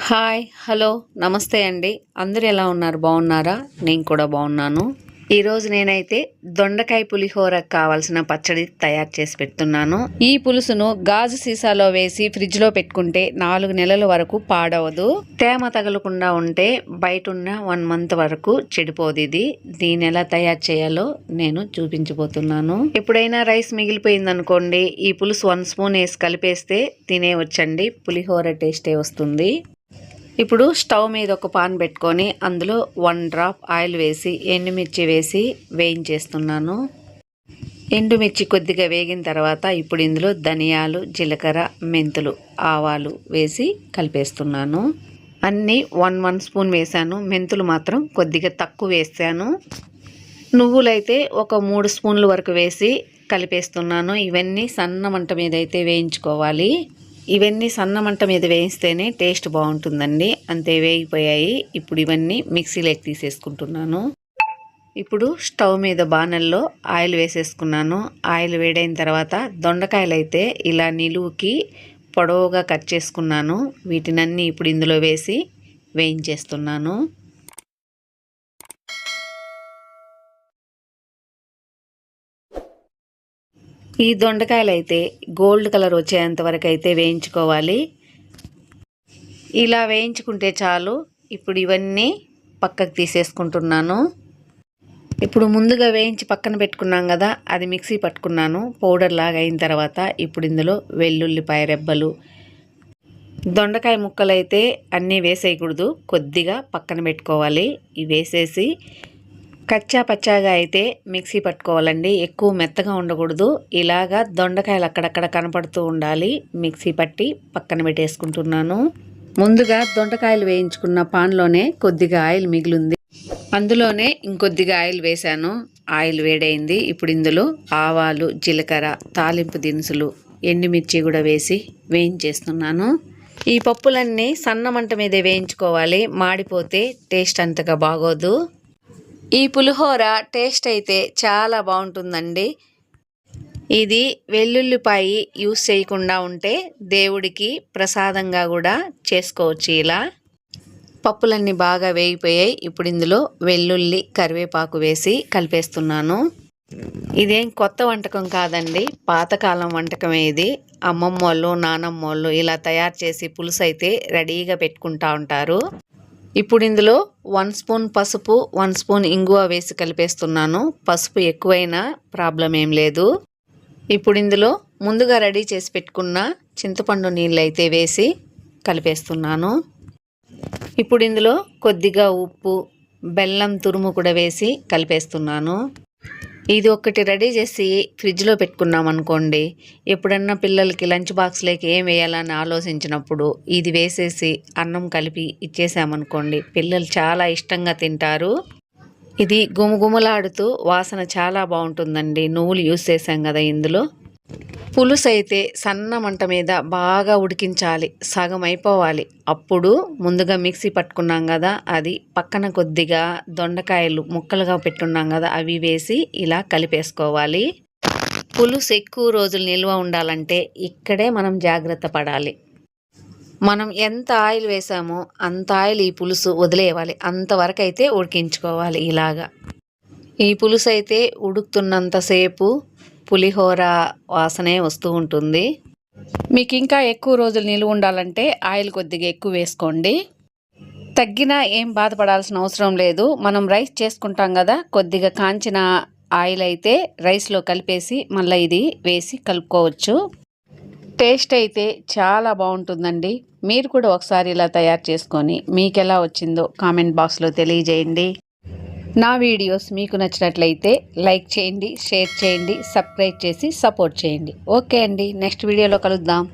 Hi hello నమస్తే అండి. అందరూ ఎలా ఉన్నారు? బాగున్నారా? నేను కూడా బాగున్నాను. ఈరోజు నేనైతే దొండకాయ పులిహోరకు కావాల్సిన పచ్చడి తయారు చేసి పెడుతున్నాను. ఈ పులుసును గాజు సీసాలో వేసి ఫ్రిడ్జ్లో పెట్టుకుంటే 4 నెలల వరకు పాడవదు. తేమ తగలకుండా ఉంటే బయట ఉన్న 1 మంత్ వరకు చెడిపోదు. దీన్ని ఎలా తయారు చేయాలో నేను చూపించబోతున్నాను. ఎప్పుడైనా రైస్ మిగిలిపోయిందనుకోండి, ఈ పులుసు 1 స్పూన్ వేసి కలిపేస్తే తినేవచ్చండి. పులిహోర టేస్టే వస్తుంది. ఇప్పుడు స్టవ్ మీద ఒక పాన్ పెట్టుకొని అందులో 1 డ్రాప్ ఆయిల్ వేసి ఎండుమిర్చి వేసి వేయించేస్తున్నాను. ఎండుమిర్చి కొద్దిగా వేగిన తర్వాత ఇప్పుడు ఇందులో ధనియాలు, జీలకర్ర, మెంతులు, ఆవాలు వేసి కలిపేస్తున్నాను. అన్నీ 1 స్పూన్ వేసాను. మెంతులు మాత్రం కొద్దిగా తక్కువ వేసాను. నువ్వులైతే ఒక 3 స్పూన్ల వరకు వేసి కలిపేస్తున్నాను. ఇవన్నీ సన్న మంట మీద అయితే వేయించుకోవాలి. ఇవన్నీ సన్న మంట మీద వేయిస్తేనే టేస్ట్ బాగుంటుందండి. అంతే వేగిపోయాయి. ఇప్పుడు ఇవన్నీ మిక్సీలోకి తీసేసుకుంటున్నాను. ఇప్పుడు స్టవ్ మీద బాణల్లో ఆయిల్ వేసేసుకున్నాను. ఆయిల్ వేడైన తర్వాత దొండకాయలు అయితే ఇలా నిలువుకి పొడవుగా కట్ చేసుకున్నాను. వీటినన్నీ ఇప్పుడు ఇందులో వేసి వేయించేస్తున్నాను. ఈ దొండకాయలు అయితే గోల్డ్ కలర్ వచ్చేంత వరకు అయితే వేయించుకోవాలి. ఇలా వేయించుకుంటే చాలు. ఇప్పుడు ఇవన్నీ పక్కకు తీసేసుకుంటున్నాను. ఇప్పుడు ముందుగా వేయించి పక్కన పెట్టుకున్నాం కదా, అది మిక్సీ పట్టుకున్నాను. పౌడర్ లాగా అయిన తర్వాత ఇప్పుడు ఇందులో వెల్లుల్లిపాయ రెబ్బలు, దొండకాయ ముక్కలు అయితే అన్నీ వేసేయకూడదు, కొద్దిగా పక్కన పెట్టుకోవాలి. ఇవి వేసేసి కచ్చా పచ్చాగా అయితే మిక్సీ పట్టుకోవాలండి. ఎక్కువ మెత్తగా ఉండకూడదు. ఇలాగా దొండకాయలు అక్కడక్కడ కనపడుతూ ఉండాలి. మిక్సీ పట్టి పక్కన పెట్టేసుకుంటున్నాను. ముందుగా దొండకాయలు వేయించుకున్న పాన్లోనే కొద్దిగా ఆయిల్ మిగిలింది. అందులోనే ఇంకొద్దిగా ఆయిల్ వేశాను. ఆయిల్ వేడైంది. ఇప్పుడు ఇందులో ఆవాలు, జీలకర్ర, తాలింపు దినుసులు, ఎండుమిర్చి కూడా వేసి వేయించేస్తున్నాను. ఈ పప్పులన్నీ సన్న మంట మీదే వేయించుకోవాలి. మాడిపోతే టేస్ట్ అంతగా బాగోదు. ఈ పులిహోర టేస్ట్ అయితే చాలా బాగుంటుందండి. ఇది వెల్లుల్లిపాయ యూస్ చేయకుండా ఉంటే దేవుడికి ప్రసాదంగా కూడా చేసుకోవచ్చు. ఇలా పప్పులన్నీ బాగా వేగిపోయాయి. ఇప్పుడు ఇందులో వెల్లుల్లి, కరివేపాకు వేసి కలిపేస్తున్నాను. ఇదేం కొత్త వంటకం కాదండి, పాతకాలం వంటకమే ఇది. అమ్మమ్మ వాళ్ళు, నానమ్మ వాళ్ళు ఇలా తయారు చేసి పులుసు అయితే రెడీగా పెట్టుకుంటా ఉంటారు. ఇప్పుడు ఇందులో 1 స్పూన్ పసుపు, 1 స్పూన్ ఇంగువ వేసి కలిపేస్తున్నాను. పసుపు ఎక్కువైనా ప్రాబ్లం ఏం లేదు. ఇప్పుడు ఇందులో ముందుగా రెడీ చేసి పెట్టుకున్న చింతపండు నీళ్ళు అయితే వేసి కలిపేస్తున్నాను. ఇప్పుడు ఇందులో కొద్దిగా ఉప్పు, బెల్లం తురుము కూడా వేసి కలిపేస్తున్నాను. ఇది ఒక్కటి రెడీ చేసి ఫ్రిడ్జ్లో పెట్టుకున్నాం అనుకోండి, ఎప్పుడన్నా పిల్లలకి లంచ్ బాక్స్లోకి ఏం వేయాలని ఆలోచించినప్పుడు ఇది వేసేసి అన్నం కలిపి ఇచ్చేసామనుకోండి, పిల్లలు చాలా ఇష్టంగా తింటారు. ఇది గుమగుమలాడుతూ వాసన చాలా బాగుంటుందండి. నువ్వులు యూస్ చేసాం కదా ఇందులో. పులుసు అయితే సన్న మంట మీద బాగా ఉడికించాలి, సగం అయిపోవాలి. అప్పుడు ముందుగా మిక్సీ పట్టుకున్నాం కదా, అది పక్కన కొద్దిగా దొండకాయలు ముక్కలుగా పెట్టున్నాం కదా, అవి వేసి ఇలా కలిపేసుకోవాలి. పులుసు ఎక్కువ రోజులు నిల్వ ఉండాలంటే ఇక్కడే మనం జాగ్రత్త పడాలి. మనం ఎంత ఆయిల్ వేసామో అంత ఆయిల్ ఈ పులుసు వదిలేయాలి. అంతవరకు అయితే ఉడికించుకోవాలి. ఇలాగా ఈ పులుసు అయితే ఉడుకుతున్నంతసేపు పులిహోర వాసనే వస్తూ ఉంటుంది. మీకు ఇంకా ఎక్కువ రోజులు నిలువ ఉండాలంటే ఆయిల్ కొద్దిగా ఎక్కువ వేసుకోండి. తగ్గినా ఏం బాధపడాల్సిన అవసరం లేదు. మనం రైస్ చేసుకుంటాం కదా, కొద్దిగా కాంచిన ఆయిల్ అయితే రైస్లో కలిపేసి మళ్ళీ ఇది వేసి కలుపుకోవచ్చు. టేస్ట్ అయితే చాలా బాగుంటుందండి. మీరు కూడా ఒకసారి ఇలా తయారు చేసుకొని మీకు ఎలా వచ్చిందో కామెంట్ బాక్స్లో తెలియజేయండి. నా వీడియోస్ మీకు నచ్చినట్లయితే లైక్ చేయండి, షేర్ చేయండి, సబ్స్క్రైబ్ చేసి సపోర్ట్ చేయండి. ఓకే అండి, నెక్స్ట్ వీడియోలో కలుద్దాం.